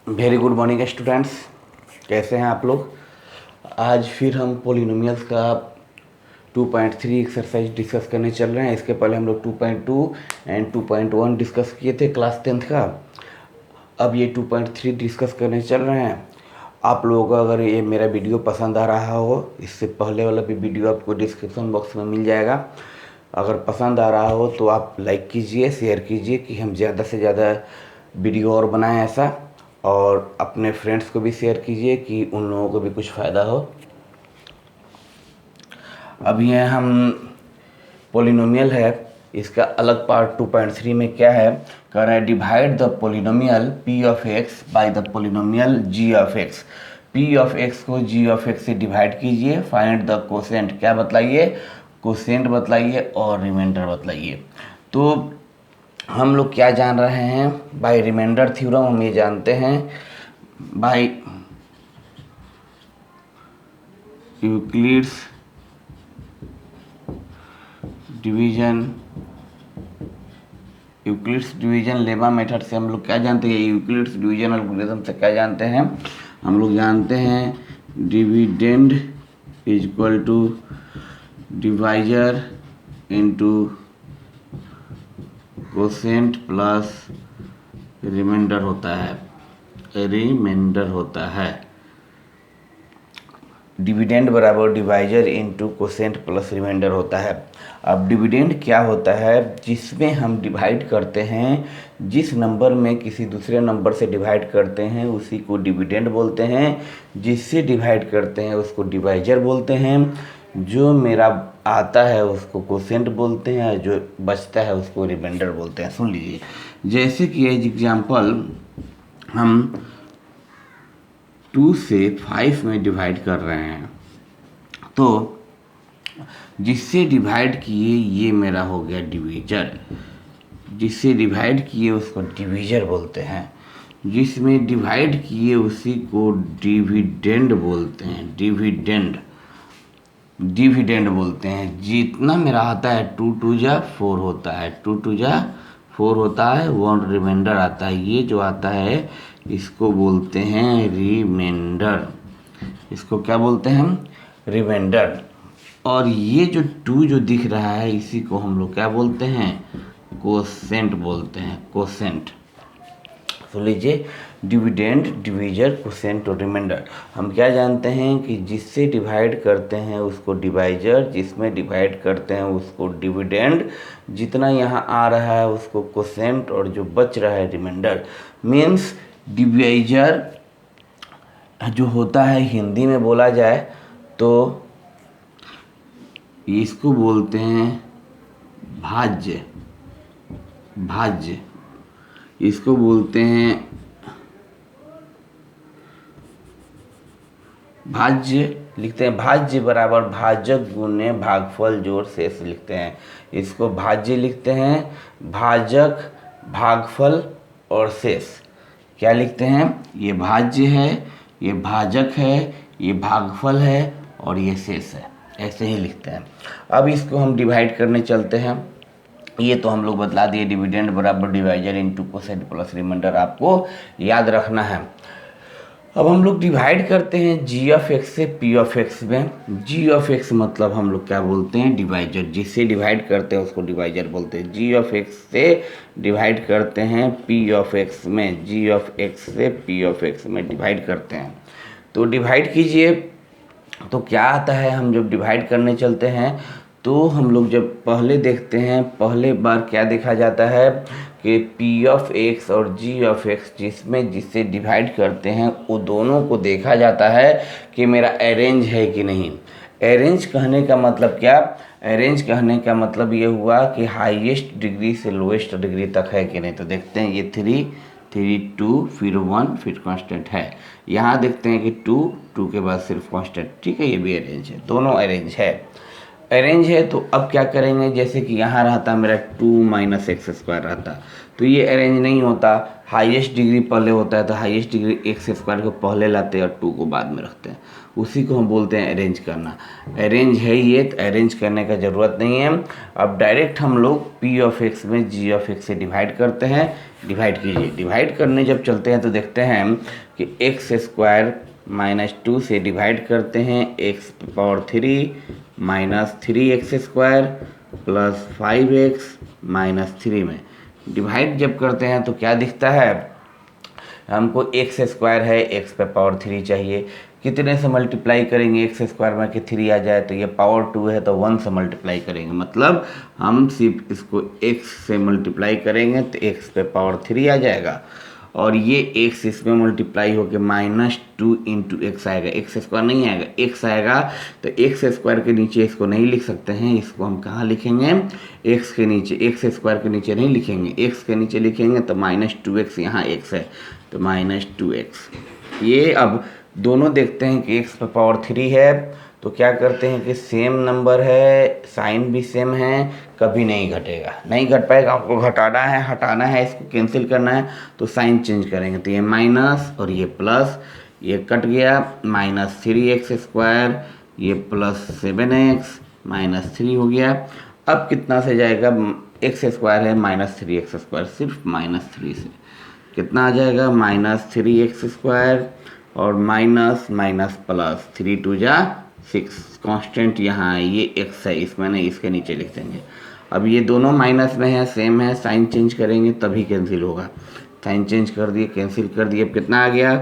Very good morning students. कैसे हैं आप लोग। आज फिर हम पोलिनोमियल्स का 2.3 एक्सरसाइज डिस्कस करने चल रहे हैं। इसके पहले हम लोग 2.2 एंड 2.1 डिस्कस किए थे क्लास 10th का। अब ये 2.3 डिस्कस करने चल रहे हैं। आप लोगों को अगर ये मेरा वीडियो पसंद आ रहा हो, इससे पहले वाला भी वीडियो आपको डिस्क्रिप्शन बॉक्स में मिल जाएगा। अगर पसंद आ रहा हो तो आप लाइक कीजिए, शेयर कीजिए कि हम ज़्यादा से ज़्यादा वीडियो और बनाएं ऐसा, और अपने फ्रेंड्स को भी शेयर कीजिए कि उन लोगों को भी कुछ फ़ायदा हो। अब ये हम पोलिनोमियल है, इसका अलग पार्ट 2.3 में क्या है, कह रहा है divide the polynomial p of x by the polynomial g of x। p of x को g ऑफ x से डिवाइड कीजिए। फाइंड द कोसेंट, क्या बतलाइए, कोसेंट बतलाइए और रिमाइंडर बतलाइए। तो हम लोग क्या जान रहे हैं, बाय रिमाइंडर थ्योरम हम ये जानते हैं, by Euclid's division lemma method से हम लोग क्या जानते हैं, यूक्लिड्स डिवीजन एल्गोरिथम से क्या जानते हैं, हम लोग जानते हैं dividend is equal to divisor into quotient plus remainder होता है। डिविडेंड बराबर divisor into quotient plus remainder होता है। अब डिविडेंड क्या होता है, जिसमें हम डिवाइड करते हैं, जिस नंबर में किसी दूसरे नंबर से डिवाइड करते हैं उसी को डिविडेंड बोलते हैं, जिससे डिवाइड करते हैं उसको डिवाइजर बोलते हैं, जो मेरा आता है उसको कोसेंट बोलते हैं, जो बचता है उसको रिमाइंडर बोलते हैं। सुन लीजिए, जैसे कि एज एग्जाम्पल हम 2 से 5 में डिवाइड कर रहे हैं, तो जिससे डिवाइड किए ये मेरा हो गया डिवीजर, जिससे डिवाइड किए उसको डिवीजर बोलते हैं, जिसमें डिवाइड किए उसी को डिविडेंड बोलते हैं। डिविडेंड बोलते हैं। जितना मेरा आता है 2 2 जा 4 होता है, 2 2 जा 4 होता है, 1 रिमाइंडर आता है। ये जो आता है इसको बोलते हैं रिमाइंडर। इसको क्या बोलते हैं हम, रिमाइंडर। और ये जो 2 जो दिख रहा है इसी को हम लोग क्या बोलते हैं, कोसेंट बोलते हैं, कोसेंट। सुन लीजिए, डिविडेंड, डिवीजर, कोसेंट और रिमाइंडर। हम क्या जानते हैं कि जिससे डिवाइड करते हैं उसको डिवाइजर, जिसमें डिवाइड करते हैं उसको डिविडेंड, जितना यहाँ आ रहा है उसको कोसेंट और जो बच रहा है रिमाइंडर। मीन्स डिवाइजर जो होता है, हिंदी में बोला जाए तो इसको बोलते हैं भाज्य, इसको बोलते हैं भाज्य, लिखते हैं भाज्य बराबर भाजक गुने भागफल जोड़ शेष लिखते हैं। इसको भाज्य लिखते हैं, भाजक, भागफल और शेष। क्या लिखते हैं, ये भाज्य है, ये भाजक है, ये भागफल है और ये शेष है, ऐसे ही लिखते हैं। अब इसको हम डिवाइड करने चलते हैं। ये तो हम लोग बतला दिए, डिविडेंड बराबर divisor into quotient plus remainder, आपको याद रखना है। अब हम लोग डिवाइड करते हैं जी ऑफ एक्स से पी ऑफ एक्स में। जी ऑफ एक्स मतलब हम लोग क्या बोलते हैं, डिवाइजर, जिससे डिवाइड करते हैं उसको डिवाइजर बोलते हैं। जी ऑफ एक्स से डिवाइड करते हैं पी ऑफ एक्स में, जी ऑफ एक्स से पी ऑफ एक्स में डिवाइड करते हैं। तो डिवाइड कीजिए, तो क्या आता है, हम जब डिवाइड करने चलते हैं तो हम लोग जब पहले देखते हैं, पहले बार क्या देखा जाता है कि p ऑफ x और g ऑफ x जिससे डिवाइड करते हैं वो दोनों को देखा जाता है कि मेरा अरेंज है कि नहीं। अरेंज कहने का मतलब क्या, अरेंज कहने का मतलब ये हुआ कि हाईएस्ट डिग्री से लोएस्ट डिग्री तक है कि नहीं। तो देखते हैं ये 3 3 2 फिर 1 फिर कांस्टेंट है। यहाँ देखते हैं कि 2 2 के बाद सिर्फ कांस्टेंट, ठीक है, ये भी अरेंज है, दोनों अरेंज है। अरेंज है तो अब क्या करेंगे, जैसे कि यहाँ रहता मेरा 2 माइनस एक्स स्क्वायर रहता, तो ये अरेंज नहीं होता, हाईएस्ट डिग्री पहले होता है, तो हाईएस्ट डिग्री एक्स स्क्वायर को पहले लाते हैं और 2 को बाद में रखते हैं, उसी को हम बोलते हैं अरेंज करना। अरेंज है ये, तो अरेंज करने का ज़रूरत नहीं है। अब डायरेक्ट हम लोग पी ऑफ एक्स में जी ऑफ एक्स से डिवाइड करते हैं। डिवाइड कीजिए, डिवाइड करने जब चलते हैं तो देखते हैं कि एक्स स्क्वायर माइनस 2 से डिवाइड करते हैं x power 3 minus 3x square plus 5x minus 3 में डिवाइड जब करते हैं तो क्या दिखता है, हमको एक्स स्क्वायर है, एक्स पे पावर 3 चाहिए, कितने से मल्टीप्लाई करेंगे एक्स स्क्वायर में कि 3 आ जाए, तो ये पावर 2 है तो 1 से मल्टीप्लाई करेंगे, मतलब हम सिर्फ इसको x से मल्टीप्लाई करेंगे तो x पे पावर 3 आ जाएगा, और ये x इसमें मल्टीप्लाई होकर माइनस 2 इंटू एक्स आएगा, एक्स स्क्वायर नहीं आएगा, x आएगा, तो एक्स स्क्वायर के नीचे इसको नहीं लिख सकते हैं, इसको हम कहाँ लिखेंगे, x के नीचे, एक्स स्क्वायर के नीचे नहीं लिखेंगे, x के नीचे लिखेंगे तो माइनस 2x, यहाँ x है तो माइनस 2x। ये अब दोनों देखते हैं कि x पर पावर 3 है, तो क्या करते हैं कि सेम नंबर है, साइन भी सेम है, कभी नहीं घटेगा, नहीं घट पाएगा, आपको घटाना है, हटाना है, इसको कैंसिल करना है तो साइन चेंज करेंगे, तो ये माइनस और ये प्लस, ये कट गया, माइनस 3x स्क्वायर, ये प्लस 7x माइनस 3 हो गया। अब कितना से जाएगा, एक्स स्क्वायर है माइनस 3x स्क्वायर, सिर्फ माइनस 3 से कितना आ जाएगा, माइनस 3x स्क्वायर और माइनस माइनस प्लस 3 2 जा 6, कांस्टेंट यहाँ है, ये x है, इसमें नहीं, इसके नीचे लिख देंगे। अब ये दोनों माइनस में है, सेम है, साइन चेंज करेंगे तभी कैंसिल होगा, साइन चेंज कर दिए, कैंसिल कर दिए, अब कितना आ गया,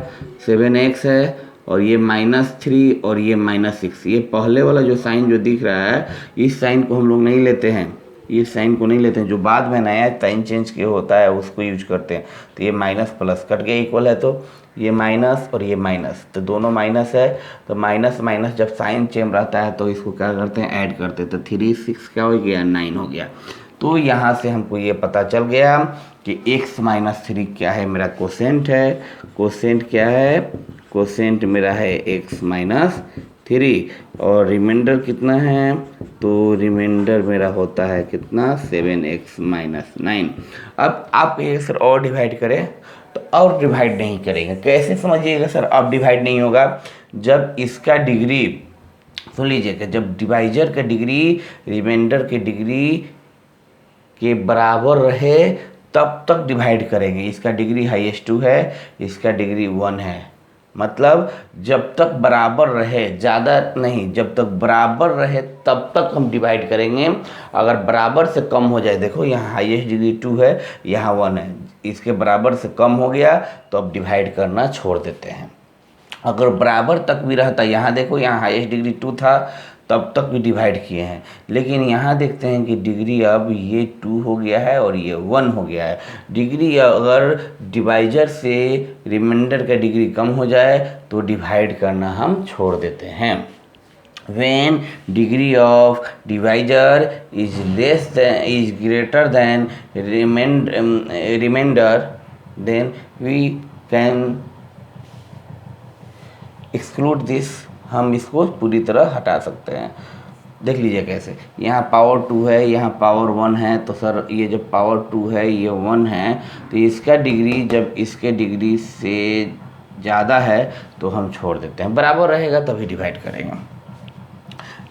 7x है और ये माइनस 3 और ये माइनस 6, ये पहले वाला जो साइन जो दिख रहा है इस साइन को हम लोग नहीं लेते हैं, इस साइन को नहीं लेते हैं, जो बाद में नया साइन चेंज किया होता है उसको यूज करते हैं, तो ये माइनस प्लस कट गया, इक्वल है, तो ये माइनस और ये माइनस, तो दोनों माइनस है, तो माइनस माइनस जब साइन चेंज रहता है तो इसको क्या करते हैं, ऐड करते हैं, तो 3 6 क्या हो गया, 9 हो गया। तो यहाँ से हमको ये पता चल गया कि x माइनस 3 क्या है, मेरा कोसेंट है, कोसेंट क्या है, कोसेंट मेरा है x माइनस 3, और रिमाइंडर कितना है, तो रिमाइंडर मेरा होता है कितना, 7x माइनस 9। अब आप एक सर और डिवाइड करें तो और डिवाइड नहीं करेंगे, कैसे समझिएगा सर, अब डिवाइड नहीं होगा, जब इसका डिग्री, सुन लीजिएगा, जब डिवाइजर का डिग्री रिमाइंडर के डिग्री के बराबर रहे तब तक डिवाइड करेंगे। इसका डिग्री हाईएस्ट 2 है, इसका डिग्री 1 है, मतलब जब तक बराबर रहे, ज़्यादा नहीं, जब तक बराबर रहे तब तक हम डिवाइड करेंगे। अगर बराबर से कम हो जाए, देखो यहाँ हाईएस्ट डिग्री 2 है, यहाँ 1 है, इसके बराबर से कम हो गया तो अब डिवाइड करना छोड़ देते हैं। अगर बराबर तक भी रहता, यहाँ देखो यहाँ हाईएस्ट डिग्री 2 था तब तक भी डिवाइड किए हैं, लेकिन यहाँ देखते हैं कि डिग्री अब ये 2 हो गया है और ये 1 हो गया है। डिग्री अगर डिवाइजर से रिमाइंडर का डिग्री कम हो जाए तो डिवाइड करना हम छोड़ देते हैं। When degree of divisor is greater than remainder, then we can exclude this, हम इसको पूरी तरह हटा सकते हैं। देख लीजिए कैसे, यहाँ पावर 2 है, यहाँ पावर 1 है, तो सर ये जब पावर 2 है, ये 1 है, तो इसका डिग्री जब इसके डिग्री से ज़्यादा है तो हम छोड़ देते हैं, बराबर रहेगा तभी डिवाइड करेंगे।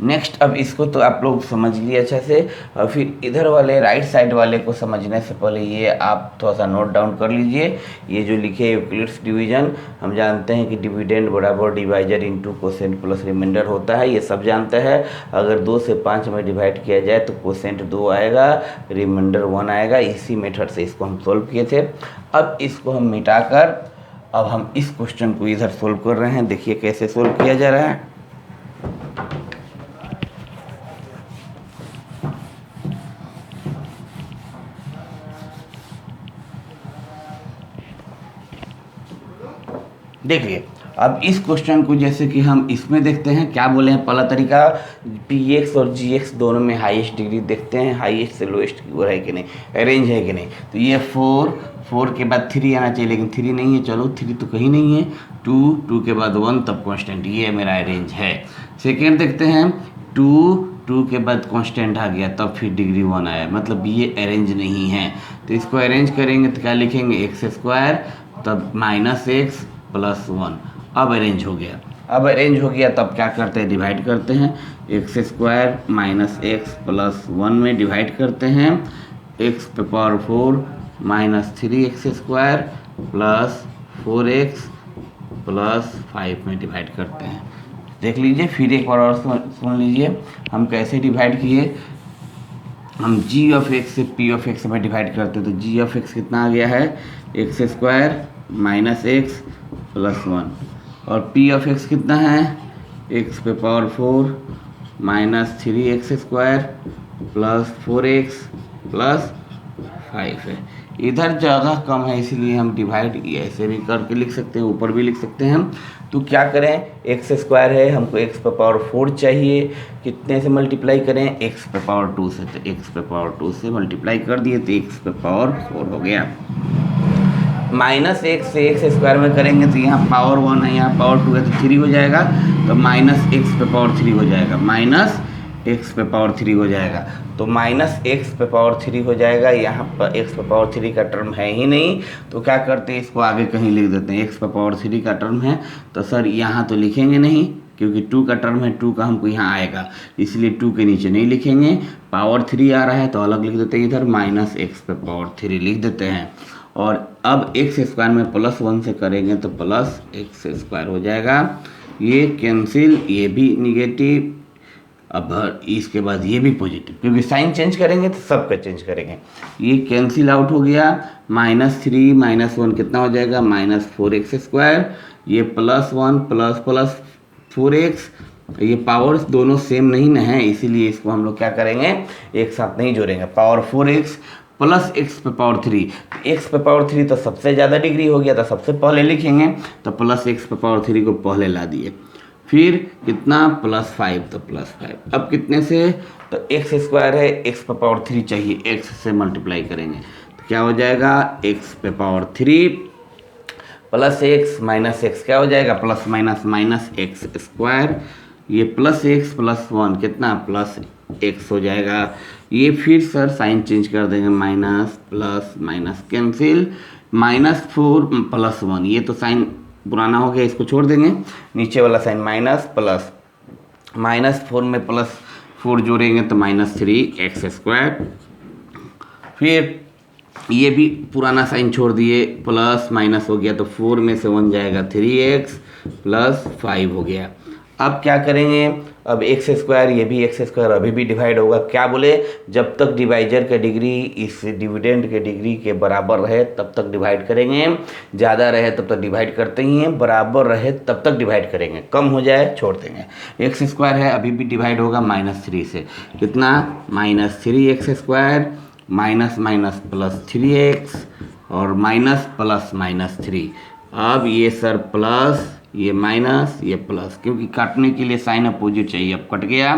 नेक्स्ट, अब इसको तो आप लोग समझ लिए अच्छे से, और फिर इधर वाले राइट साइड वाले को समझने से पहले ये आप थोड़ा सा नोट डाउन कर लीजिए। ये जो लिखे यूक्लिड्स डिवीजन, हम जानते हैं कि डिविडेंड बराबर divisor into quotient plus remainder होता है, ये सब जानते हैं। अगर 2 से 5 में डिवाइड किया जाए तो कोसेंट 2 आएगा, रिमाइंडर 1 आएगा। इसी मेथड से इसको हम सोल्व किए थे। अब इसको हम मिटाकर अब हम इस क्वेश्चन को इधर सोल्व कर रहे हैं। देखिए कैसे सोल्व किया जा रहा है। देखिए अब इस क्वेश्चन को जैसे कि हम इसमें देखते हैं, क्या बोले हैं, पहला तरीका px और gx दोनों में हाईएस्ट डिग्री देखते हैं, हाईएस्ट से लोएस्ट की ओर है कि नहीं, अरेंज है कि नहीं। तो ये 4 के बाद 3 आना चाहिए, लेकिन 3 नहीं है, चलो 3 तो कहीं नहीं है, 2 के बाद 1 तब कांस्टेंट, ये मेरा अरेंज है। सेकेंड देखते हैं 2 2 के बाद कांस्टेंट आ गया तब फिर डिग्री 1 आया, मतलब ये अरेंज नहीं है। तो इसको अरेंज करेंगे तो क्या लिखेंगे, एक्स स्क्वायर तब माइनस एक्स प्लस 1। अब अरेंज हो गया, अब अरेंज हो गया तब क्या करते हैं, डिवाइड करते हैं। X square minus x plus 1 में डिवाइड करते हैं, एक्स पे power 4 minus 3 x square plus 4x plus 5 में डिवाइड करते हैं। देख लीजिए, फिर एक बार और सुन लीजिए हम कैसे डिवाइड किए। हम g ऑफ x से p ऑफ x में डिवाइड करते हैं, तो g ऑफ x कितना आ गया है, x square minus x plus 1, और p ऑफ x कितना है, x पे power 4 minus 3x square plus 4x plus 5 है। इधर जगह कम है इसलिए हम डिवाइड ऐसे भी करके लिख सकते हैं, ऊपर भी लिख सकते हैं हम। तो क्या करें, एक्स स्क्वायर है, हमको एक्स पे पावर 4 चाहिए, कितने से मल्टीप्लाई करें, एक्स पे पावर 2 से। तो एक्स पे पावर 2 से मल्टीप्लाई कर दिए तो एक्स पे पावर 4 हो गया। माइनस एक्स से एक्स स्क्वायर में करेंगे तो यहाँ पावर 1 है, यहाँ पावर 2 है तो 3 हो जाएगा, तो माइनस एक्स पे पावर 3 हो जाएगा, माइनस एक्स पे पावर 3 हो जाएगा। तो माइनस एक्स पे पावर 3 हो जाएगा, यहाँ पर एक्स पे पावर 3 का टर्म है ही नहीं, तो क्या करते हैं, इसको आगे कहीं लिख देते हैं। एक्स पे पावर 3 का टर्म है तो सर यहाँ तो लिखेंगे नहीं, क्योंकि 2 का टर्म है, 2 का हमको यहाँ आएगा, इसलिए 2 के नीचे नहीं लिखेंगे। पावर 3 आ रहा है तो अलग लिख देते हैं, इधर माइनस एक्स पे पावर 3 लिख देते हैं। और अब एक्स स्क्वायर में प्लस 1 से करेंगे तो प्लस एक्स स्क्वायर हो जाएगा, ये कैंसिल, ये भी निगेटिव, अब इसके बाद ये भी पॉजिटिव, क्योंकि साइन चेंज करेंगे तो सबका चेंज करेंगे। ये कैंसिल आउट हो गया, माइनस 3 माइनस 1 कितना हो जाएगा, माइनस 4x स्क्वायर, ये प्लस 1 प्लस प्लस 4x, ये पावर्स दोनों सेम नहीं न है, इसीलिए इसको हम लोग क्या करेंगे, एक साथ नहीं जोड़ेंगे। पावर 4x प्लस एक्स पे पावर 3, एक्स पे पावर 3 तो सबसे ज़्यादा डिग्री हो गया, तो सबसे पहले लिखेंगे, तो प्लस एक्स पे पावर 3 को पहले ला दिए, फिर कितना प्लस 5, तो प्लस 5। अब कितने से, तो एक्स स्क्वायर है, एक्स पे पावर 3 चाहिए, एक्स से मल्टीप्लाई करेंगे तो क्या हो जाएगा, एक्स पे power 3 plus x minus x, क्या हो जाएगा, plus minus minus x square, ये प्लस एक्स प्लस 1 कितना प्लस एक्स हो जाएगा। ये फिर सर साइन चेंज कर देंगे, minus plus minus cancel, minus 4 plus 1, ये तो साइन पुराना हो गया, इसको छोड़ देंगे, नीचे वाला साइन माइनस प्लस, माइनस 4 में प्लस 4 जोड़ेंगे तो माइनस 3x स्क्वायर, फिर ये भी पुराना साइन छोड़ दिए, प्लस माइनस हो गया तो 4 में से 1 जाएगा, 3x प्लस 5 हो गया। अब क्या करेंगे, अब एक्स स्क्वायर, ये भी एक्स स्क्वायर अभी भी डिवाइड होगा, क्या बोले, जब तक डिवाइजर का डिग्री इस डिविडेंड के डिग्री के बराबर रहे तब तक डिवाइड करेंगे, ज़्यादा रहे तब तक डिवाइड करते ही हैं, बराबर रहे तब तक डिवाइड करेंगे, कम हो जाए छोड़ देंगे। एक्स स्क्वायर है, अभी भी डिवाइड होगा माइनस 3 से, कितना minus 3x square minus minus plus 3x और माइनस प्लस माइनस 3। अब ये सर प्लस, ये माइनस, ये प्लस, क्योंकि काटने के लिए साइन अपोजिट चाहिए। अब कट गया,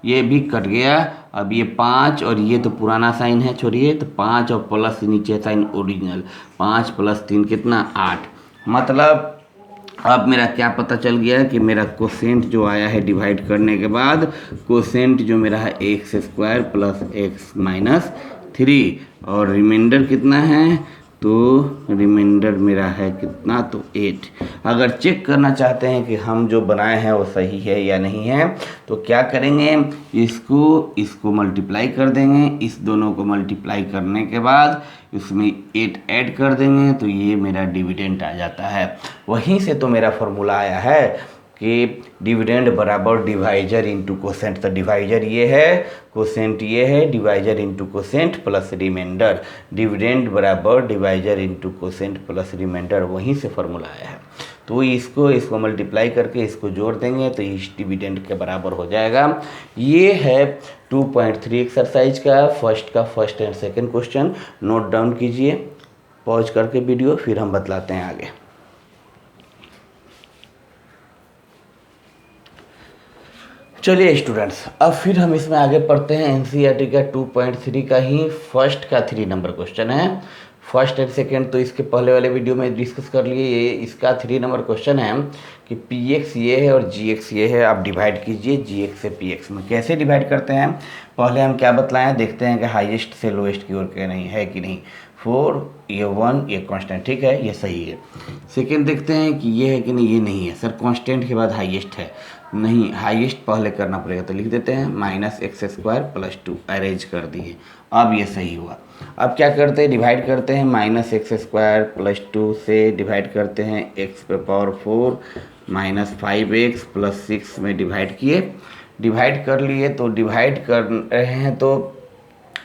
ये भी कट गया। अब ये 5 और ये तो पुराना साइन है, छोड़िए, तो 5 और प्लस नीचे साइन ओरिजिनल, 5 प्लस 3 कितना 8। मतलब अब मेरा क्या पता चल गया कि मेरा कोसेंट जो आया है डिवाइड करने के बाद, कोसेंट जो मेरा है x square plus x minus 3, और रिमाइंडर कितना है, तो रिमाइंडर मेरा है कितना, तो 8। अगर चेक करना चाहते हैं कि हम जो बनाए हैं वो सही है या नहीं है, तो क्या करेंगे, इसको मल्टीप्लाई कर देंगे, इस दोनों को मल्टीप्लाई करने के बाद इसमें 8 ऐड कर देंगे, तो ये मेरा डिविडेंड आ जाता है। वहीं से तो मेरा फॉर्मूला आया है कि डिविडेंड बराबर डिवाइजर इंटू कोसेंट। तो डिवाइजर ये है, कोसेंट ये है, divisor into quotient plus remainder, dividend बराबर divisor into quotient plus remainder, वहीं से फॉर्मूला आया है। तो इसको मल्टीप्लाई करके इसको जोड़ देंगे तो इस डिविडेंड के बराबर हो जाएगा। ये है 2.3 एक्सरसाइज का first and second question. Note down कीजिए, पॉज करके वीडियो, फिर हम बतलाते हैं आगे। चलिए स्टूडेंट्स, अब फिर हम इसमें आगे पढ़ते हैं। एनसीईआरटी का 2.3 का ही फर्स्ट का 3 नंबर क्वेश्चन है। फर्स्ट एंड सेकेंड तो इसके पहले वाले वीडियो में डिस्कस कर लिए। ये इसका 3 नंबर क्वेश्चन है कि पी एक्स ये है और जी एक्स ये है, आप डिवाइड कीजिए जी एक्स से पी एक्स में। कैसे डिवाइड करते हैं पहले हम क्या बतलाएं, देखते हैं कि हाईएस्ट से लोएस्ट की ओर क्या नहीं है कि नहीं। 4 ये 1 ये कांस्टेंट, ठीक है, ये सही है। सेकेंड देखते हैं कि ये है कि नहीं, ये नहीं है। सर कांस्टेंट के बाद हाईएस्ट है, नहीं, हाईएस्ट पहले करना पड़ेगा, तो लिख देते हैं -x² + 2, अरेंज कर दिए, अब ये सही हुआ। अब क्या करते हैं, डिवाइड करते हैं, -x² + 2 से डिवाइड करते हैं x⁴ -5x + 6 में डिवाइड किए, डिवाइड कर लिए। तो डिवाइड कर रहे हैं तो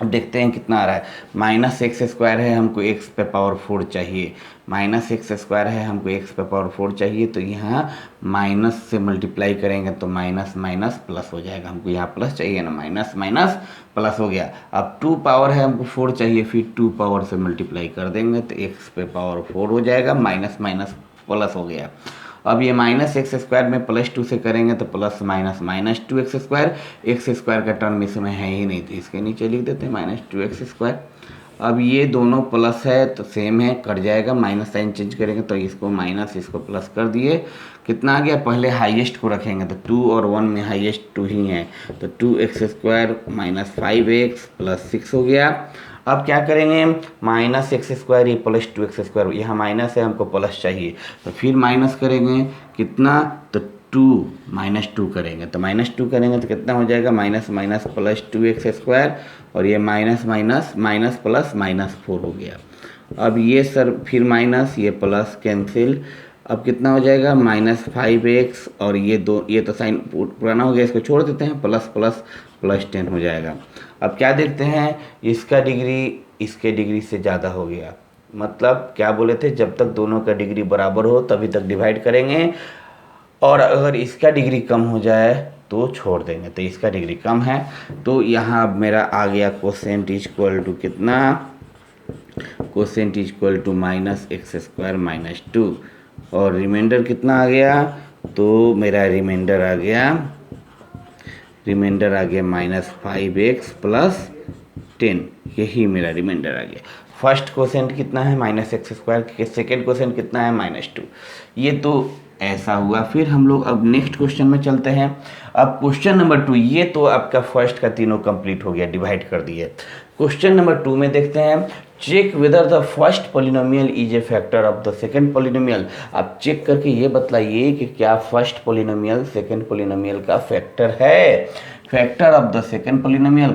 अब देखते हैं कितना आ रहा है। -x² है, हमको x⁴ चाहिए, -x² है, हमको x⁴ चाहिए, तो यहाँ माइनस से मल्टीप्लाई करेंगे तो माइनस माइनस प्लस हो जाएगा। हमको यहाँ प्लस चाहिए ना, माइनस माइनस प्लस हो गया। अब 2 पावर है, हमको 4 चाहिए, फिर 2 पावर से मल्टीप्लाई कर देंगे तो x⁴ हो जाएगा, माइनस माइनस प्लस हो गया। अब ये -x² में +2 से करेंगे तो प्लस माइनस -2x², x² का टर्म इसमें है ही नहीं, तो इसके नीचे लिख देते हैं -2x²। अब ये दोनों प्लस है तो सेम है, कट जाएगा, माइनस साइन चेंज करेंगे तो इसको माइनस इसको प्लस कर दिए। कितना आ गया, पहले हाईएस्ट को रखेंगे तो 2 और 1 में हाईएस्ट 2 ही है, तो 2x² -5x + 6 हो गया। अब क्या करेंगे, -x² ये +2x², यहाँ माइनस है, हमको प्लस चाहिए, तो फिर माइनस करेंगे कितना, तो 2 -2 करेंगे, तो -2 करेंगे तो कितना हो जाएगा, माइनस माइनस +2x² और ये माइनस माइनस माइनस प्लस -4 हो गया। अब ये सर फिर माइनस, ये प्लस कैंसिल, अब कितना हो जाएगा, -5x और ये तो साइन पुराना हो गया, इसको छोड़ देते हैं, प्लस प्लस +10 हो जाएगा। अब क्या देखते हैं, इसका डिग्री इसके डिग्री से ज़्यादा हो गया, मतलब क्या बोले थे, जब तक दोनों का डिग्री बराबर हो तभी तक डिवाइड करेंगे, और अगर इसका डिग्री कम हो जाए तो छोड़ देंगे। तो इसका डिग्री कम है, तो यहाँ अब मेरा आ गया कोसेंट इक्वल टू कितना, कोसेंट इक्वल टू -x² - 2, और रिमाइंडर कितना आ गया, तो मेरा रिमाइंडर आ गया -5x + 10, यही मेरा रिमाइंडर आ गया। फर्स्ट कोसेंट कितना है, -x², सेकेंड कोसेंट कितना है, -2। ये तो ऐसा हुआ। फिर हम लोग अब नेक्स्ट क्वेश्चन में चलते हैं। अब क्वेश्चन नंबर 2, ये तो आपका फर्स्ट का तीनों कंप्लीट हो गया, डिवाइड कर दिए। क्वेश्चन नंबर 2 में देखते हैं, check whether the first polynomial is a factor of the second polynomial. आप चेक करके ये बतलाइए कि क्या फर्स्ट पॉलिनोमियल सेकंड पॉलिनोमियल का फैक्टर है। Factor of the second polynomial,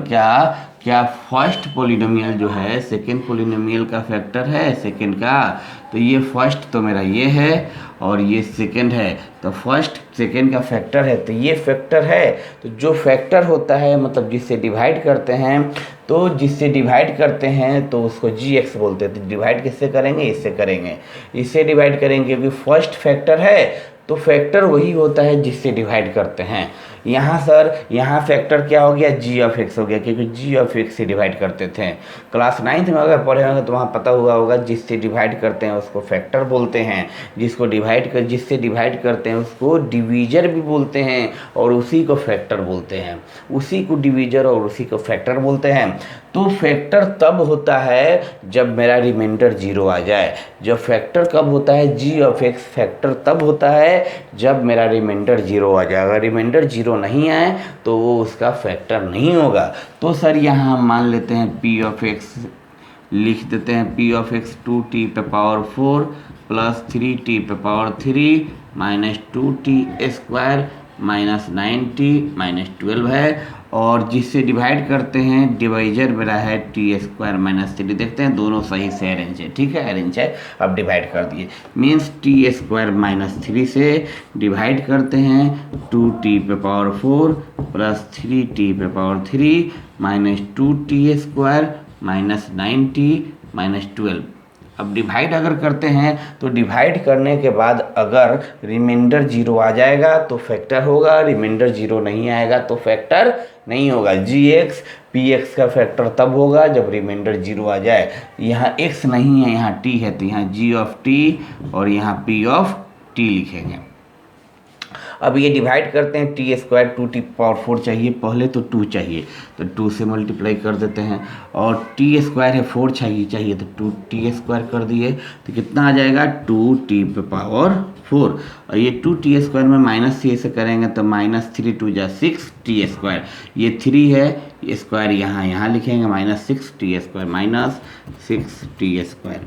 क्या फर्स्ट पॉलिनोमियल जो है सेकंड पॉलिनोमियल का फैक्टर है सेकंड का। तो ये फर्स्ट तो मेरा ये है और ये सेकंड है, तो फर्स्ट सेकंड का फैक्टर है, तो ये फैक्टर है। तो जो फैक्टर होता है मतलब जिससे डिवाइड करते हैं, तो जिससे डिवाइड करते हैं तो उसको gx बोलते हैं। तो डिवाइड किससे करेंगे, इससे करेंगे, इससे डिवाइड करेंगे, क्योंकि फर्स्ट फैक्टर है तो फैक्टर वही होता है जिससे डिवाइड करते हैं। यहाँ सर यहाँ फैक्टर क्या हो गया, g(x) हो गया, क्योंकि g(x) से डिवाइड करते थे। क्लास 9th में अगर पढ़े होंगे तो वहाँ पता हुआ होगा, जिससे डिवाइड करते हैं उसको फैक्टर बोलते हैं, जिससे डिवाइड करते हैं उसको डिवीजर भी बोलते हैं, और उसी को फैक्टर बोलते हैं, उसी को डिवीजर और उसी को फैक्टर बोलते हैं। तो फैक्टर तब होता है जब मेरा रिमाइंडर 0 आ जाए। जब फैक्टर कब होता है, g(x) फैक्टर तब होता है जब मेरा रिमाइंडर 0 आ जाएगा। रिमाइंडर 0 नहीं आए तो वो उसका फैक्टर नहीं होगा। तो सर यहाँ हम मान लेते हैं p(x), लिख देते हैं p(x) 2t⁴ + 3t⁴ -2t² -9t -12 है, और जिससे डिवाइड करते हैं डिवाइजर मेरा है t² -3। देखते हैं दोनों सही से अरेंज है, ठीक है, अरेंज है। अब डिवाइड कर दिए, मीन्स t² -3 से डिवाइड करते हैं 2t⁴ + 3t⁴ -2t² -9t -12। अब डिवाइड अगर करते हैं तो डिवाइड करने के बाद अगर रिमाइंडर 0 आ जाएगा तो फैक्टर होगा, रिमाइंडर 0 नहीं आएगा तो फैक्टर नहीं होगा। gx px का फैक्टर तब होगा जब रिमाइंडर 0 आ जाए। यहाँ x नहीं है, यहाँ t है, तो यहाँ g(t) और यहाँ p(t) लिखेंगे। अब ये डिवाइड करते हैं, टी स्क्वायर 2t⁴ चाहिए, पहले तो 2 चाहिए तो 2 से मल्टीप्लाई कर देते हैं, और टी स्क्वायर है 4 चाहिए तो 2t² कर दिए तो कितना आ जाएगा 2t⁴, और ये 2t² में माइनस सी से करेंगे तो -3 2 जा 6t², ये 3 है, ये स्क्वायर यहाँ लिखेंगे -6t² -6t²,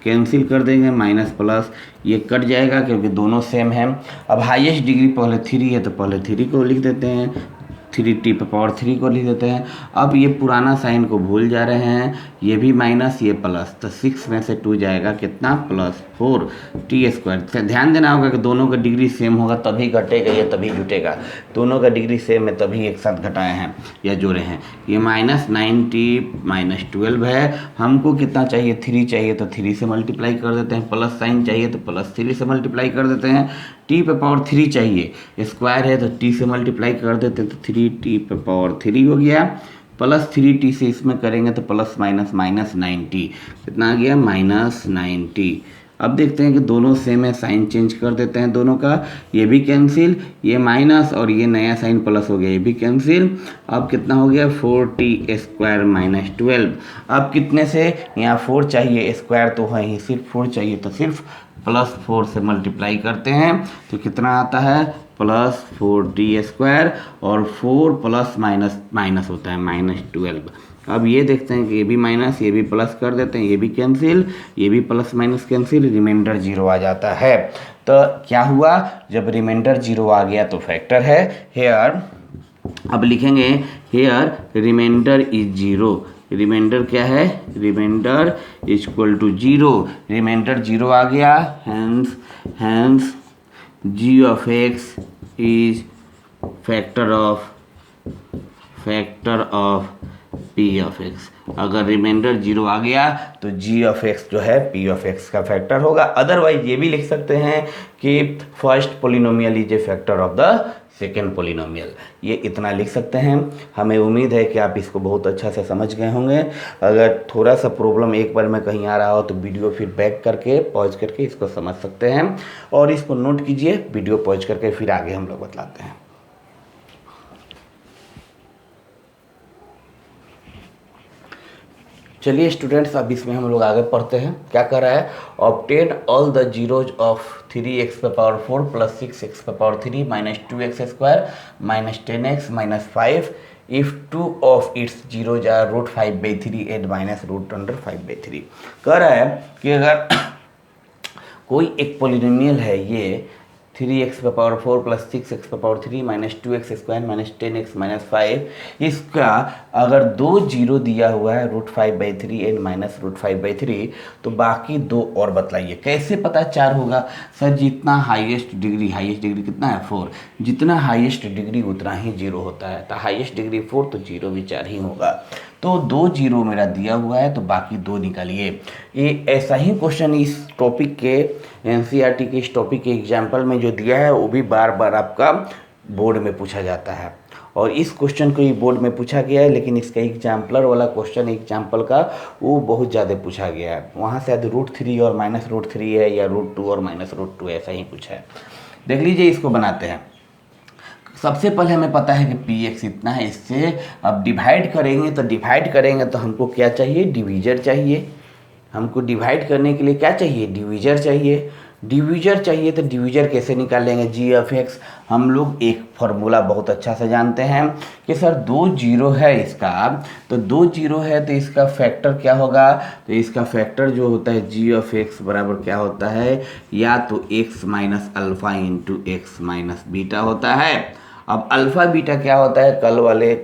कैंसिल कर देंगे, माइनस प्लस ये कट जाएगा क्योंकि दोनों सेम हैं। अब हाईएस्ट डिग्री पहले 3 है तो पहले 3 को लिख देते हैं, 3t⁴ को लिख देते हैं। अब ये पुराना साइन को भूल जा रहे हैं, ये भी माइनस ये प्लस, तो 6 में से 2 जाएगा कितना +4t²। ध्यान देना होगा कि दोनों का डिग्री सेम होगा तभी घटेगा या तभी जुटेगा, दोनों का डिग्री सेम है तभी एक साथ घटाए हैं या जोड़े हैं। ये -9t -12 है, हमको कितना चाहिए 3 चाहिए तो 3 से मल्टीप्लाई कर देते हैं, प्लस साइन चाहिए तो +3 से मल्टीप्लाई कर देते हैं, t⁴ चाहिए, स्क्वायर है तो t से मल्टीप्लाई कर देते हैं तो 3t⁴ हो गया, +3t से इसमें करेंगे तो प्लस माइनस -9t, कितना आ गया -9t। अब देखते हैं कि दोनों सेम है, साइन चेंज कर देते हैं दोनों का, ये भी कैंसिल, ये माइनस और ये नया साइन प्लस हो गया, ये भी कैंसिल। अब कितना हो गया 4t² -12। अब कितने से, यहाँ 4 चाहिए, स्क्वायर तो है ही, सिर्फ 4 चाहिए तो सिर्फ +4 से मल्टीप्लाई करते हैं तो कितना आता है +4t² और 4 प्लस माइनस होता है -12। अब ये देखते हैं कि ये भी माइनस ये भी प्लस कर देते हैं, ये भी कैंसिल, ये भी प्लस माइनस कैंसिल, रिमाइंडर 0 आ जाता है। तो क्या हुआ, जब रिमाइंडर 0 आ गया तो फैक्टर है हेयर। अब लिखेंगे हेयर रिमाइंडर इज 0, रिमाइंडर क्या है, रिमाइंडर =0, रिमाइंडर 0 आ गया, hence g(x) is factor of p(x). अगर रिमाइंडर 0 आ गया तो g(x) जो है p(x) का फैक्टर होगा। अदरवाइज ये भी लिख सकते हैं कि first polynomial is a factor of the second polynomial, ये इतना लिख सकते हैं। हमें उम्मीद है कि आप इसको बहुत अच्छा से समझ गए होंगे। अगर थोड़ा सा प्रॉब्लम एक बार में कहीं आ रहा हो तो वीडियो फिर बैक करके पॉज करके इसको समझ सकते हैं, और इसको नोट कीजिए, वीडियो पॉज करके फिर आगे हम लोग बतलाते हैं। चलिए स्टूडेंट्स, अब इसमें हम लोग आगे पढ़ते हैं। क्या कर रहा है, obtain all the zeros of 3x⁴ + 6x⁴ -2x² -10x -5 if 2 of its zeros are √5/3 and -√5/3। कह रहा है कि अगर कोई एक पोलिनोमियल है, ये 3x⁴ + 6x⁴ -2x² -10x -5, इसका अगर 2 जीरो दिया हुआ है √5/3 एंड -√5/3, तो बाकी 2 और बतलाइए। कैसे पता 4 होगा, सर जितना हाईएस्ट डिग्री कितना है 4, जितना हाईएस्ट डिग्री उतना ही 0 होता है, तो हाईएस्ट डिग्री 4 तो 0 भी 4 ही होगा। तो 2 जीरो मेरा दिया हुआ है तो बाकी 2 निकालिए। ये ऐसा ही क्वेश्चन इस टॉपिक के एनसीईआरटी के इस टॉपिक के एग्जाम्पल में जो दिया है वो भी बार बार आपका बोर्ड में पूछा जाता है, और इस क्वेश्चन को ही बोर्ड में पूछा गया है, लेकिन इसका एग्जाम्पलर वाला क्वेश्चन एग्जाम्पल का वो बहुत ज़्यादा पूछा गया है। वहाँ शायद √3 और -√3 है, या √2 और -√2 ऐसा ही कुछ है। देख लीजिए, इसको बनाते हैं। सबसे पहले हमें पता है कि px इतना है, इससे अब डिवाइड करेंगे तो हमको क्या चाहिए, डिवीजर चाहिए। हमको डिवाइड करने के लिए क्या चाहिए, डिवीजर चाहिए। तो डिवीजर कैसे निकालेंगे, g(x)। हम लोग एक फार्मूला बहुत अच्छा से जानते हैं कि सर 2 जीरो है इसका, तो 2 जीरो है तो इसका फैक्टर क्या होगा, तो इसका फैक्टर जो होता है g(x) बराबर क्या होता है, या तो x - अल्फ़ा × x - बीटा होता है। अब अल्फ़ा बीटा क्या होता है, कल वाले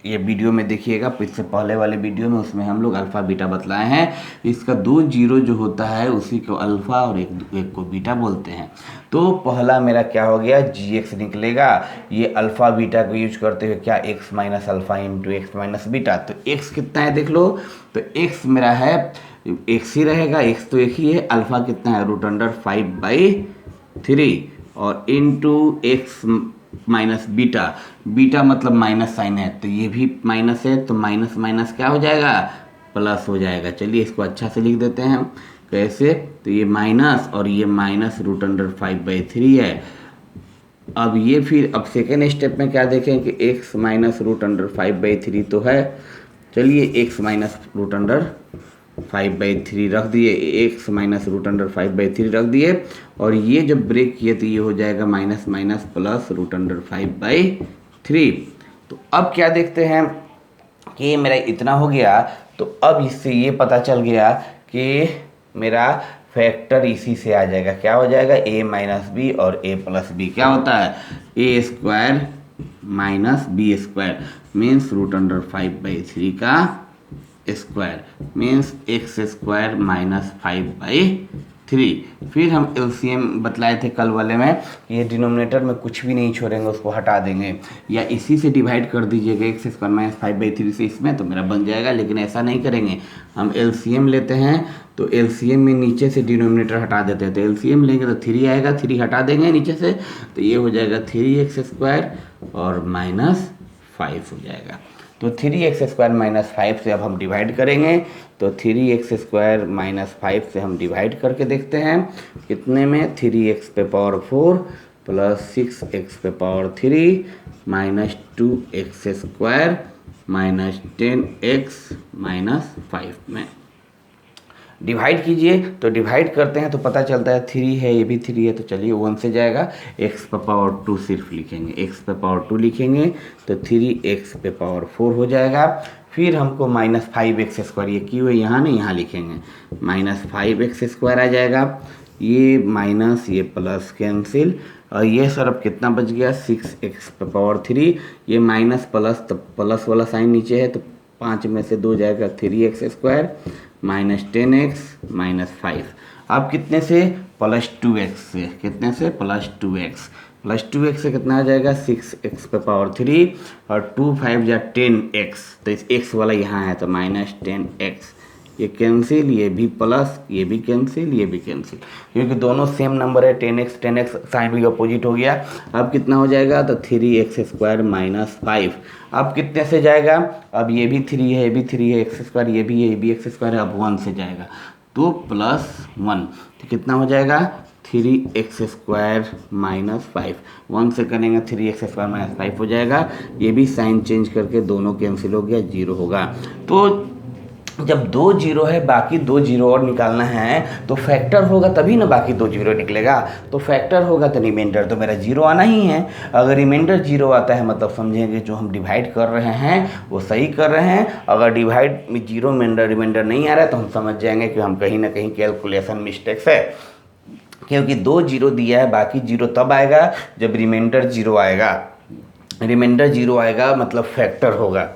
ये वीडियो में देखिएगा, इससे पहले वाले वीडियो में, उसमें हम लोग अल्फ़ा बीटा बतलाए हैं। इसका 2 जीरो जो होता है उसी को अल्फ़ा और एक को बीटा बोलते हैं। तो पहला मेरा क्या हो गया, g(x) निकलेगा। ये अल्फ़ा बीटा को यूज करते हुए क्या, x - अल्फ़ा × x - बीटा। तो x कितना है देख लो, तो x मेरा है x ही रहेगा, x तो एक ही है। अल्फ़ा कितना है, √5/3 और x बीटा मतलब माइनस साइन है, तो ये भी माइनस है, तो माइनस माइनस क्या हो जाएगा, प्लस हो जाएगा। चलिए इसको अच्छा से लिख देते हैं हम, कैसे, तो ये माइनस और ये माइनस √5/3 है, अब ये फिर अब सेकेंड स्टेप में क्या देखें कि x माइनस रूट अंडर 5/3 तो है, चलिए x माइनस रूट अंडर 5/3 रख दिए, x माइनस रूट अंडर 5/3 रख दिए, और ये जब ब्रेक किए तो ये हो जाएगा minus minus plus root under 5/3। तो अब क्या देखते हैं कि ये मेरा इतना हो गया, तो अब इससे ये पता चल गया कि मेरा फैक्टर इसी से आ जाएगा, क्या हो जाएगा a माइनस बी और a प्लस बी क्या होता है a square minus B square means root under 5/3 का square means X square minus 5/3। फिर हम एलसीएम बतलाए थे कल वाले में कि ये डिनोमिनेटर में कुछ भी नहीं छोड़ेंगे, उसको हटा देंगे या इसी से डिवाइड कर दीजिएगा एक्स स्क्वायर माइनस 5/3 से इसमें, तो मेरा बन जाएगा। लेकिन ऐसा नहीं करेंगे, हम एलसीएम लेते हैं तो एलसीएम में नीचे से डिनोमिनेटर हटा देते हैं, तो एलसीएम लेंगे तो 3 आएगा, 3 हटा देंगे नीचे से तो ये हो जाएगा 3x स्क्वायर और माइनस 5 हो जाएगा। तो 3x स्क्वायर माइनस 5 से अब हम डिवाइड करेंगे, तो 3x स्क्वायर माइनस 5 से हम डिवाइड करके देखते हैं कितने में 3x पे पावर 4 प्लस 6x पे power 3 minus 2x square minus 10x minus 5 में डिवाइड कीजिए। तो डिवाइड करते हैं तो पता चलता है 3 है, ये भी 3 है, तो चलिए 1 से जाएगा, x पे पावर 2 सिर्फ लिखेंगे, x पे पावर 2 लिखेंगे तो 3x पे पावर 4 हो जाएगा। फिर हमको माइनस 5x स्क्वायर, ये क्यों है यहाँ नहीं, यहाँ लिखेंगे माइनस 5x स्क्वायर आ जाएगा, ये माइनस ये प्लस कैंसिल, और ये सर अब कितना बच गया 6x पे पावर 3, ये माइनस प्लस तो प्लस वाला साइन नीचे है तो 5 में से 2 जाएगा 3x square minus 10x minus 5। अब कितने से प्लस 2x से, कितने से प्लस 2x, प्लस 2x से कितना आ जाएगा 6x पे पावर 3 और 2 5 या 10x, तो इस x वाला यहाँ है तो माइनस 10x, ये कैंसिल, ये भी प्लस, ये भी कैंसिल, ये भी कैंसिल, क्योंकि दोनों सेम नंबर है 10x साइन भी अपोजिट हो गया। अब कितना हो जाएगा तो 3x स्क्वायर माइनस 5। अब कितने से जाएगा, अब ये भी 3 है, ये भी 3 है, एक्स स्क्वायर ये भी है, ये भी एक्स स्क्वायर है, अब 1 से जाएगा तो प्लस 1, तो कितना हो जाएगा 3x स्क्वायर माइनस 5, 1 से करेंगे 3x स्क्वायर माइनस 5 हो जाएगा, ये भी साइन चेंज करके दोनों कैंसिल हो गया, 0 होगा। तो जब 2 जीरो है, बाकी 2 जीरो और निकालना है तो फैक्टर होगा तभी ना बाकी 2 जीरो निकलेगा, तो फैक्टर होगा तो रिमाइंडर तो मेरा 0 आना ही है। अगर रिमाइंडर 0 आता है मतलब समझेंगे जो हम डिवाइड कर रहे हैं वो सही कर रहे हैं, अगर डिवाइड में 0 रिमाइंडर नहीं आ रहा है तो हम समझ जाएंगे कि हम कहीं ना कहीं कैलकुलेशन मिस्टेक्स है, क्योंकि 2 जीरो दिया है, बाकी 0 तब आएगा जब रिमाइंडर 0 आएगा, रिमाइंडर 0 आएगा मतलब फैक्टर होगा।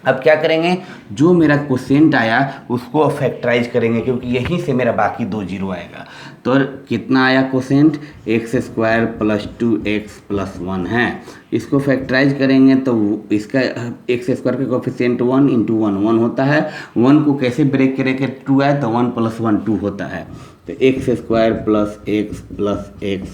अब क्या करेंगे, जो मेरा क्वोशिएंट आया उसको फैक्टराइज करेंगे, क्योंकि यहीं से मेरा बाकी 2 जीरो आएगा। तो कितना आया quotient, x square plus 2x plus 1 है, इसको फैक्टराइज करेंगे तो इसका एक्स स्क्वायर का कोफिशिएंट 1 इंटू 1 होता है, 1 को कैसे ब्रेक करेंगे 2 है तो 1 प्लस 1 2 होता है, तो x square plus x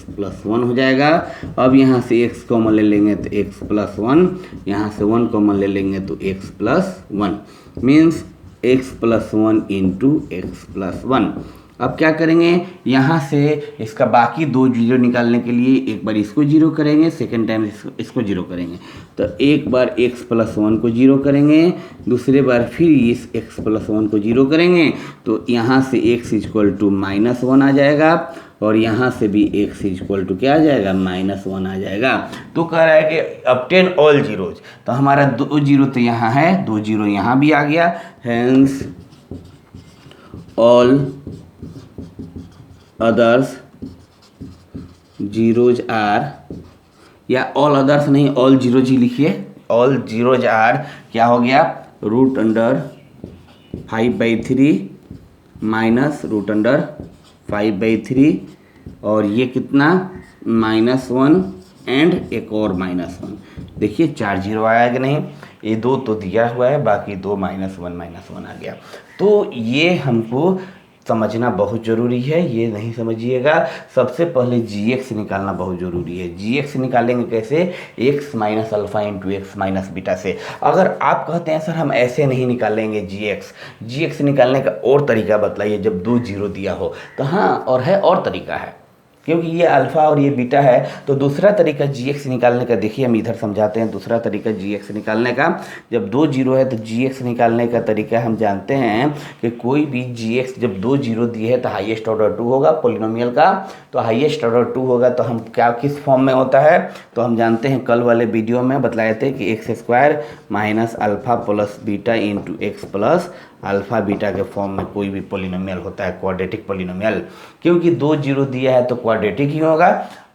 plus 1 हो जाएगा। अब यहाँ से x कॉमन ले लेंगे तो x प्लस 1, यहाँ से 1 कॉमन ले लेंगे तो x plus 1 means x plus 1 into x plus 1। अब क्या करेंगे, यहाँ से इसका बाकी 2 जीरो निकालने के लिए एक बार इसको जीरो करेंगे, सेकेंड टाइम इसको जीरो करेंगे, तो एक बार x प्लस 1 को जीरो करेंगे, दूसरे बार फिर इस x प्लस 1 को जीरो करेंगे, तो यहाँ से x इक्वल टू माइनस 1 आ जाएगा और यहाँ से भी x इक्वल टू क्या आ जाएगा माइनस 1 आ जाएगा। तो कह रहा है कि obtain ऑल जीरोज, तो हमारा 2 जीरो तो यहाँ है, 2 जीरो यहाँ भी आ गया, hence all others zeros are, या ऑल अदर्स नहीं ऑल जीरोज ही लिखिए, ऑल जीरोज आर क्या हो गया root under 5/3 minus root under 5/3 और ये कितना -1 एंड एक और -1, देखिए 4 जीरो आया कि नहीं, ये 2 तो दिया हुआ है, बाकी 2 -1 आ गया। तो ये हमको समझना बहुत ज़रूरी है, ये नहीं समझिएगा। सबसे पहले gx निकालना बहुत ज़रूरी है। gx निकालेंगे कैसे, x minus alpha into x minus beta से। अगर आप कहते हैं सर हम ऐसे नहीं निकालेंगे gx निकालने का और तरीका बतलाइए जब 2 जीरो दिया हो, तो हाँ और है और तरीका है। क्योंकि ये अल्फ़ा और ये बीटा है। तो दूसरा तरीका जी निकालने का देखिए, हम इधर समझाते हैं दूसरा तरीका जी निकालने का। जब 2 जीरो है तो जी निकालने का तरीका हम जानते हैं कि कोई भी जी जब 2 जीरो दिए है तो हाईएस्ट ऑर्डर 2 होगा पोलिनोमियल का। तो हाईएस्ट ऑर्डर 2 होगा तो हम क्या किस फॉर्म में होता है, तो हम जानते हैं कल वाले वीडियो में बताए थे कि x square minus alpha plus beta into x plus alpha beta के फॉर्म में कोई भी पोलिनोमियल होता है, क्वाड्रेटिक पोलिनोमियल। क्योंकि 2 जीरो दिया है तो क्वाड्रेटिक ही होगा।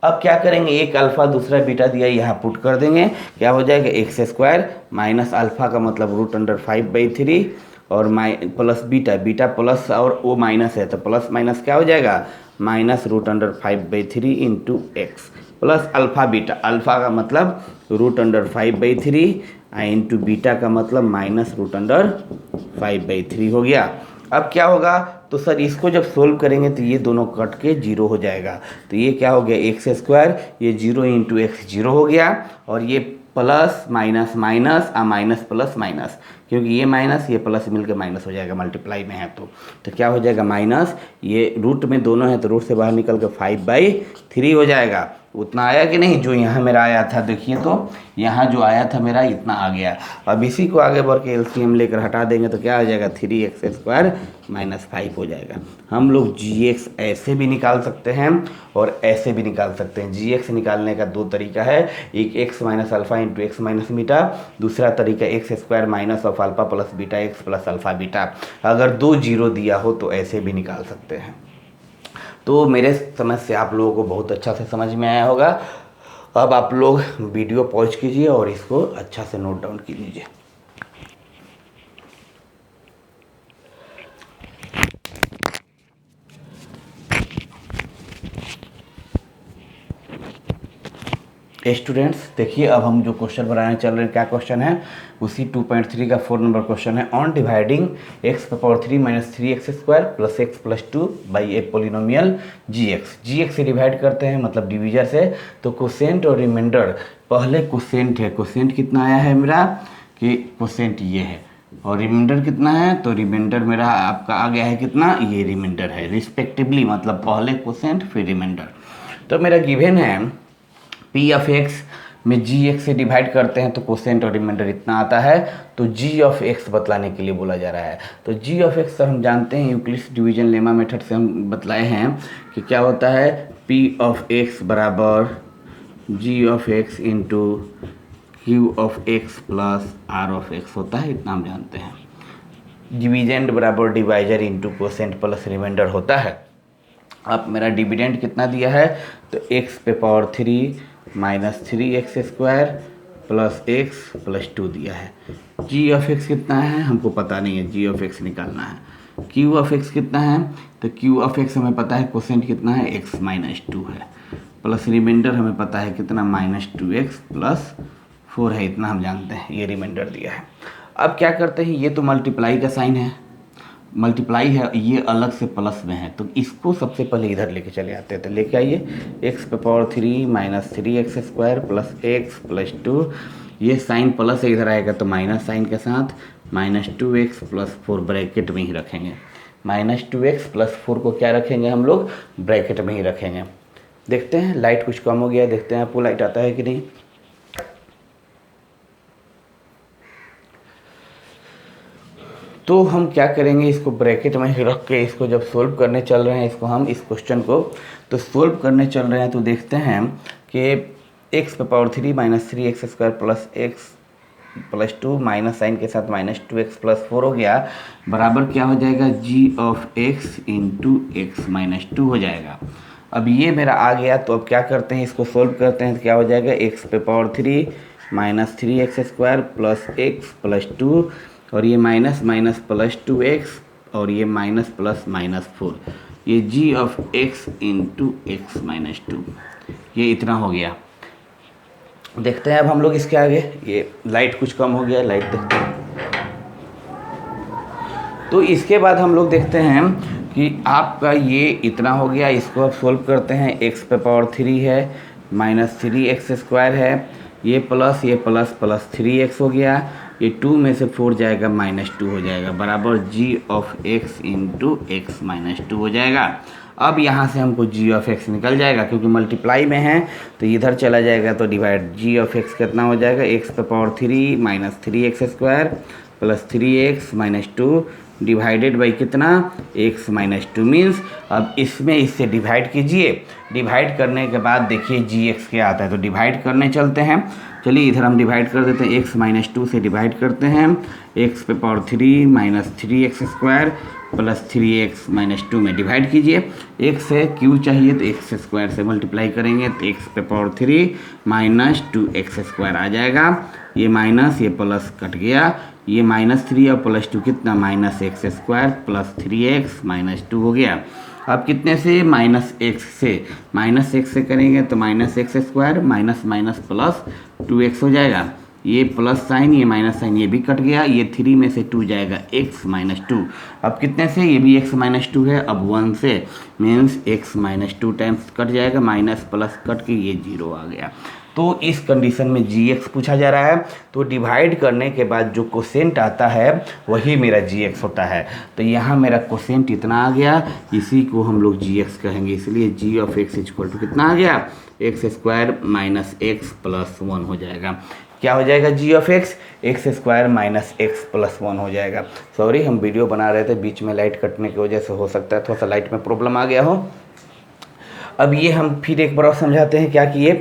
अब क्या करेंगे, एक अल्फ़ा दूसरा बीटा दिया यहाँ पुट कर देंगे, क्या हो जाएगा एक्स स्क्वायर माइनस अल्फ़ा का मतलब √5/3 और प्लस बीटा, बीटा प्लस और वो माइनस है तो प्लस माइनस क्या हो जाएगा minus √5/3 into x plus alpha beta, alpha का मतलब √5/3 इंटू बीटा का मतलब माइनस √5/3 हो गया। अब क्या होगा, तो सर इसको जब सोल्व करेंगे तो ये दोनों कट के 0 हो जाएगा। तो ये क्या हो गया एक्स स्क्वायर, ये 0 इंटू एक्स 0 हो गया, और ये plus minus minus minus plus minus, क्योंकि ये माइनस ये प्लस मिलकर माइनस हो जाएगा, मल्टीप्लाई में है तो क्या हो जाएगा माइनस, ये रूट में दोनों है तो रूट से बाहर निकल के 5/3 हो जाएगा। उतना आया कि नहीं जो यहाँ मेरा आया था, देखिए तो यहाँ जो आया था मेरा इतना आ गया। अब इसी को आगे बढ़ के एलसीएम लेकर हटा देंगे तो क्या आ जाएगा 3x² माइनस 5 हो जाएगा। हम लोग जी ऐसे भी निकाल सकते हैं और ऐसे भी निकाल सकते हैं। जी निकालने का 2 तरीका है, एक x minus alpha into x minus beta, दूसरा तरीका x² minus of alpha plus beta x plus alpha beta. अगर 2 जीरो दिया हो तो ऐसे भी निकाल सकते हैं। तो मेरे समझ से आप लोगों को बहुत अच्छा से समझ में आया होगा। अब आप लोग वीडियो पॉज कीजिए और इसको अच्छा से नोट डाउन कीजिए। स्टूडेंट्स देखिए, अब हम जो क्वेश्चन बनाने चल रहे हैं, क्या क्वेश्चन है, उसी 2.3 का 4 नंबर क्वेश्चन है। On dividing x⁻³ minus 3x² plus x plus 2 by A polynomial gx से डिवाइड करते हैं मतलब डिवीजर से। तो कोसेंट और रिमाइंडर, पहले कोसेंट है, कोसेंट कितना आया है मेरा कि कोसेंट ये है, और रिमाइंडर कितना है, तो रिमाइंडर मेरा आपका आ गया है कितना, ये रिमाइंडर है रिस्पेक्टिवली, मतलब पहले कोसेंट फिर रिमाइंडर। तो मेरा गिवन है पी ऑफ एक्स में जी एक्स से डिवाइड करते हैं तो कोसेंट और रिमाइंडर इतना आता है, तो जी ऑफ एक्स बतलाने के लिए बोला जा रहा है। तो जी ऑफ एक्स हम जानते हैं यूक्लिड्स डिवीजन लेमा मेथड से हम बतलाए हैं कि क्या होता है, पी ऑफ एक्स बराबर g of x into q of x plus r of x होता है, इतना हम जानते हैं। डिविडेंड बराबर divisor into quotient plus remainder होता है। अब मेरा डिविडेंड कितना दिया है, तो x⁻³ minus 3x² plus x plus 2 दिया है। जी ऑफ एक्स कितना है हमको पता नहीं है, जी ऑफ एक्स निकालना है। क्यू ऑफ एक्स कितना है, तो क्यू ऑफ एक्स हमें पता है कोसेंट कितना है x माइनस 2 है, प्लस रिमाइंडर हमें पता है कितना -2x प्लस 4 है, इतना हम जानते हैं, ये रिमाइंडर दिया है। अब क्या करते हैं, ये तो मल्टीप्लाई का साइन है, मल्टीप्लाई है, ये अलग से प्लस में है, तो इसको सबसे पहले इधर लेके चले आते हैं। तो लेके आइए x⁻³ minus 3x² plus x plus 2, ये साइन प्लस इधर आएगा तो माइनस साइन के साथ -2x प्लस 4 ब्रैकेट में ही रखेंगे। -2x प्लस 4 को क्या रखेंगे हम लोग, ब्रैकेट में ही रखेंगे। देखते हैं लाइट कुछ कम हो गया, देखते हैं आपको लाइट आता है कि नहीं। तो हम क्या करेंगे, इसको ब्रैकेट में ही रख के इसको जब सोल्व करने चल रहे हैं, इसको हम इस क्वेश्चन को तो सोल्व करने चल रहे हैं, तो देखते हैं कि x⁻³ minus 3x² plus x plus 2 minus sign के साथ -2x प्लस 4 हो गया, बराबर क्या हो जाएगा g of x into x minus 2 हो जाएगा। अब ये मेरा आ गया, तो अब क्या करते हैं, इसको सोल्व करते हैं तो क्या हो जाएगा x⁻³ minus 3x² plus x plus 2, और ये माइनस माइनस प्लस 2x और ये माइनस प्लस -4, ये g of x into x minus 2, ये इतना हो गया। देखते हैं अब हम लोग इसके आगे, ये लाइट कुछ कम हो गया, लाइट देखते हैं। तो इसके बाद हम लोग देखते हैं कि आपका ये इतना हो गया, इसको अब सोल्व करते हैं। x⁻³ है माइनस 3x² है, ये प्लस प्लस 3x हो गया, ये 2 में से 4 जाएगा -2 हो जाएगा, बराबर g of x into x minus 2 हो जाएगा। अब यहाँ से हमको जी ऑफ एक्स निकल जाएगा, क्योंकि मल्टीप्लाई में है तो इधर चला जाएगा, तो डिवाइड जी ऑफ एक्स कितना हो जाएगा, एक्स का power 3 minus 3x² plus 3x minus 2 divided by कितना, x माइनस 2 मीन्स अब इसमें इससे डिवाइड कीजिए। डिवाइड करने के बाद देखिए जी एक्स क्या आता है, तो डिवाइड करने चलते हैं। चलिए इधर हम डिवाइड कर देते हैं, x माइनस 2 से डिवाइड करते हैं, x पे power 3 minus 3x² plus 3x minus 2 में डिवाइड कीजिए। x से q चाहिए तो x² से मल्टीप्लाई करेंगे तो x पे पावर 3 माइनस 2x² आ जाएगा। ये माइनस ये प्लस कट गया, ये माइनस 3 और प्लस 2 कितना, minus x² plus 3x minus 2 हो गया। अब कितने से, माइनस x से, माइनस x से करेंगे तो minus x² minus minus plus 2x हो जाएगा। ये प्लस साइन ये माइनस साइन ये भी कट गया, ये 3 में से 2 जाएगा x माइनस 2। अब कितने से, ये भी x माइनस 2 है, अब 1 से means x minus 2 times cut जाएगा, माइनस प्लस कट के ये 0 आ गया। तो इस कंडीशन में जी एक्स पूछा जा रहा है, तो डिवाइड करने के बाद जो कोसेंट आता है वही मेरा जी एक्स होता है। तो यहाँ मेरा कोसेंट इतना आ गया, इसी को हम लोग जी एक्स कहेंगे, इसलिए जी ऑफ एक्स इक्वल टू कितना आ गया, x² माइनस एक्स प्लस 1 हो जाएगा। क्या हो जाएगा, g of x x² minus x plus 1 हो जाएगा। सॉरी हम वीडियो बना रहे थे, बीच में लाइट कटने की वजह से हो सकता है थोड़ा सा लाइट में प्रॉब्लम आ गया हो। अब ये हम फिर एक बार और समझाते हैं क्या किए।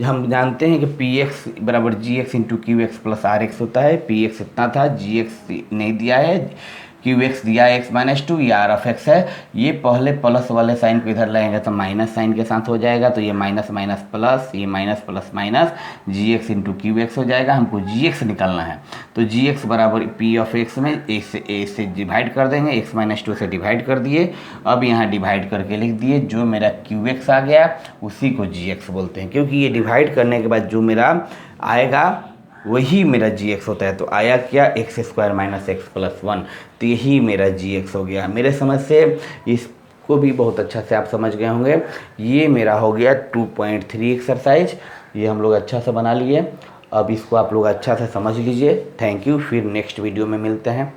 हम जानते हैं कि पी एक्स बराबर g x into q x plus r x होता है। पी एक्स इतना था, जी एक्स नहीं दिया है, क्यू एक्स दिया है एक्स माइनस 2, ये आर ऑफ एक्स है। ये पहले प्लस वाले साइन को इधर लाएंगे तो माइनस साइन के साथ हो जाएगा, तो ये माइनस माइनस प्लस, ये माइनस प्लस माइनस, जी एक्स इंटू क्यू एक्स हो जाएगा। हमको जी एक्स निकालना है, तो जी एक्स बराबर पी ऑफ एक्स में ए से डिवाइड कर देंगे, एक्स माइनस 2 से डिवाइड कर दिए। अब यहाँ डिवाइड करके लिख दिए, जो मेरा क्यू एक्स आ गया उसी को जी एक्स बोलते हैं, क्योंकि ये डिवाइड करने के बाद जो मेरा आएगा वही मेरा जी एक्स होता है। तो आया क्या, x² माइनस एक्स प्लस 1, तो यही मेरा जी एक्स हो गया। मेरे समझ से इसको भी बहुत अच्छा से आप समझ गए होंगे। ये मेरा हो गया 2.3 एक्सरसाइज, ये हम लोग अच्छा से बना लिए। अब इसको आप लोग अच्छा से समझ लीजिए। थैंक यू, फिर नेक्स्ट वीडियो में मिलते हैं।